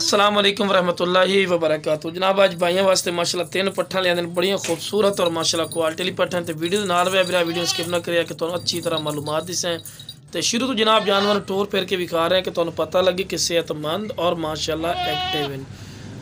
अस्सलाम वालेकुम रहमतुल्लाहि व बरकातहू। जनाब अज भाइयों वास्ते माशाल्लाह 3 पट्ठा लिया बड़िया खूबसूरत और माशाल्लाह क्वालिटी वाली पट्ठा तो वीडियो नाल वीडियो स्किप ना करिए कि तुहानू अच्छी तरह मालूमात दिसें। तो शुरू तो जनाब जानवर टोर फिर के विखा रहे हैं कि तुहानू पता लगे कि सेहतमंद और माशाल्लाह एक्टिव हैं।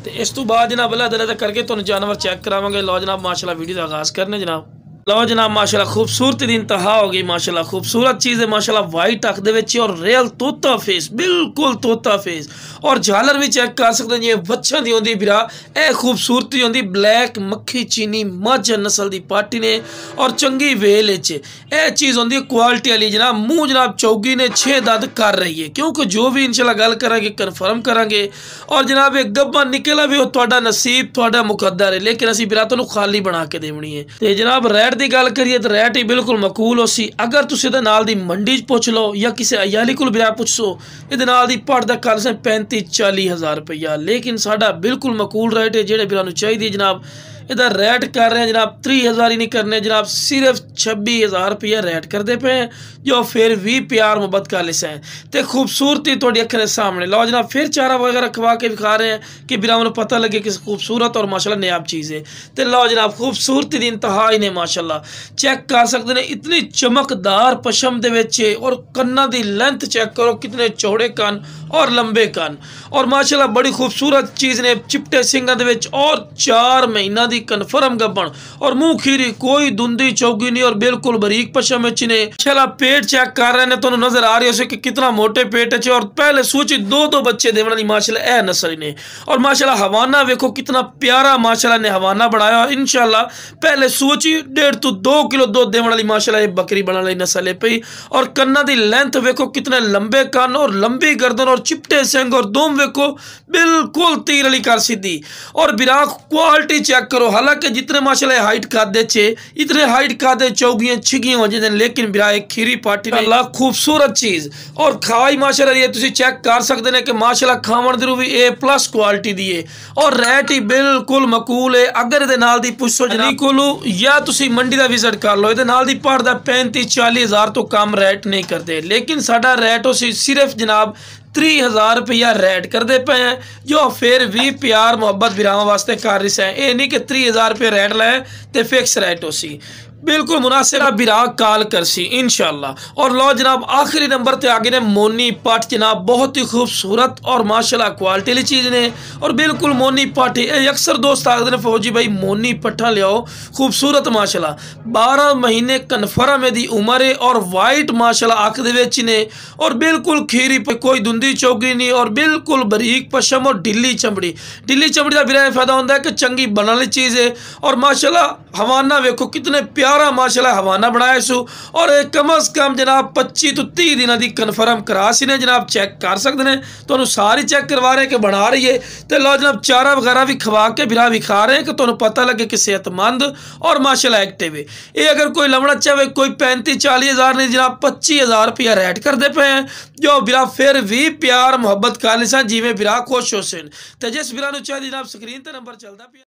तो इस तो बाद जनाब अल्लाह अल्लाह करके तुहानू जानवर चेक करावांगे। लो जनाब माशाल्लाह वीडियो का आगाज़ करने जनाब। लो जनाब माशाल्लाह खूबसूरती दी इंतहा हो गई। माशाल्लाह खूबसूरत चीज़ है माशाल्लाह वाइट अख दे विच और रियल तोता फेस, बिल्कुल तोता फेस और झालर भी चेक कर सकते जी बच्चों की होंगी बिरा। यह खूबसूरती होंगी ब्लैक मक्खी चीनी मझ नस्ल की पार्टी ने और चंगी वेल यह चीज़ होंगी क्वालिटी वाली। जनाब मूँह जनाब चौगी ने 6 दंद कर रही है क्योंकि जो भी इंशाल्लाह गल करांगे कन्फर्म करांगे। और जनाब एक गब्बा निकला भी हो तुहाडा नसीब तुहाडा मुकद्दर है, लेकिन असीं बिरा तुहानू खाली बना के देवनी है। तो जनाब रैट की गल करिए तो रैट ही बिल्कुल मकूल हो सी। अगर तुसीं इहदे नाल दी मंडी पुछ लो या किसी अयाली को बिरा पुछो इहदे नाल दी पड़ दा कर से 35-40 हज़ार रुपया, लेकिन साडा बिल्कुल मकूल रेट है। जेड़े बिरा नू चाहिए जनाब इधर रेट कर रहे हैं जनाब 30,000 ही नहीं करने जनाब, सिर्फ 26,000 रुपया रेट करते पे हैं जो फिर भी प्यार मुहब्बत का लिसा है। तो खूबसूरती थोड़ी अखर सामने लो जनाब फिर चारा वगैरह खवा के दिखा रहे हैं कि बिरा को पता लगे कि खूबसूरत और माशाल्लाह नायाब चीज़ है। तो लो जनाब खूबसूरती दी इंतहा ही ने माशाल्लाह चेक कर सकते हैं। इतनी चमकदार पशम दे विच और कन्ना दी लेंथ चेक करो कितने चौड़े कान और लंबे कान और माशाल्लाह बड़ी खूबसूरत चीज़ ने चिपटे सिंगां दे विच और 4 महीना दी कन्फर्म गब्बन और मुंह खीरी कोई दुंदी चौगी नहीं और बिल्कुल बरीक पशम ने। माशाल्लाह पेट चेक कर रहे हैं तो नजर आ रही है कि कितना मोटे पेट है और पहले सूची 2-2 बच्चे देने वाली माशाल्लाह ए नस्ल ने। और माशाल्लाह हवाना वेखो कितना प्यारा माशाल्लाह ने हवाना बनाया। इंशाल्लाह पहले सूची 1.5 to 2 किलो दूध देने वाली माशाल्लाह ये बकरी बनने वाली नस्ल है पई। और कन्ना दी लेंथ वेखो कितने लंबे कान और लंबी गर्दन और चिपटे सिंग और दुम वेखो बिल्कुल तीर वाली कर सीधी और बिरा क्वालिटी चेक करो। हालांकि जितने माशाल्लाह हाइट खादे चे इतने हाइट खादे चौगियां छिगियां हो जाते, लेकिन बिरा एक खीरी पार्टी ने अल्लाह खूबसूरत चीज़ और खाई माशाल्लाह ये तुसी चेक कर सकते हैं कि माशाल्लाह खावन दे भी A+ क्वालिटी दी है और रेट ही बिल्कुल मकूल है। अगर इहदे नाल दी पुछो जनाब कोलू या तुसी मंडी दा विजिट कर लो इहदे नाल दी पड़दा 35-40 हज़ार तो कम रेट नहीं करते, लेकिन साडा रेट हो सिर्फ जनाब 30,000 रुपया रेट करते पे हैं जो फिर भी प्यार मुहब्बत बिरावां वास्ते कर रही है। ये नहीं कि 30,000 रुपये रेट लाए तो फिक्स रेट हो सी, बिल्कुल मुनासिब बिरा काल कर सी इंशाल्लाह। और लो जनाब आखिरी नंबर ते आगे ने मोनी पट जनाब बहुत ही खूबसूरत और माशाल्लाह क्वालिटी वाली चीज़ ने और बिल्कुल मोनी पट अक्सर दोस्त आखते हैं फौजी भाई मोनी पट्ठा लियाओ खूबसूरत माशाल्लाह 12 महीने कन्फर्म है दी उम्र है और वाइट माशाल्लाह अख दे विच ने और बिल्कुल खीरी पे कोई धुंधी चौगी नहीं और बिल्कुल बरीक पशम और ढिली चमड़ी का बिरा फायदा होता है कि चंगी बनने वाली चीज़ है। और माशाल्लाह हवाना वेखो कितने प्यारा माशाल्लाह हवाना बनाया सू और कम अज कम जनाब 25 to 30 दिन की कन्फर्म करा सी ने जनाब चेक कर सकते हैं। तो सारी चेक करवा रहे हैं कि बना रही है। तो लो जनाब चारा वगैरह भी खवा के बिरा विखा रहे हैं कि तुम्हें पता लगे कि सेहतमंद और माशाल्लाह एक्टिव है। ये अगर कोई लवना चाहे कोई 35-40 हज़ार नहीं जनाब 25,000 रुपया रेट करते पे हैं जो बिरा फिर भी प्यार मुहब्बत कर लिसा जिमें बिरा खुश हो सन। तो जिस बिरा चाहिए जनाब स्क्रीन पर नंबर चलता पे।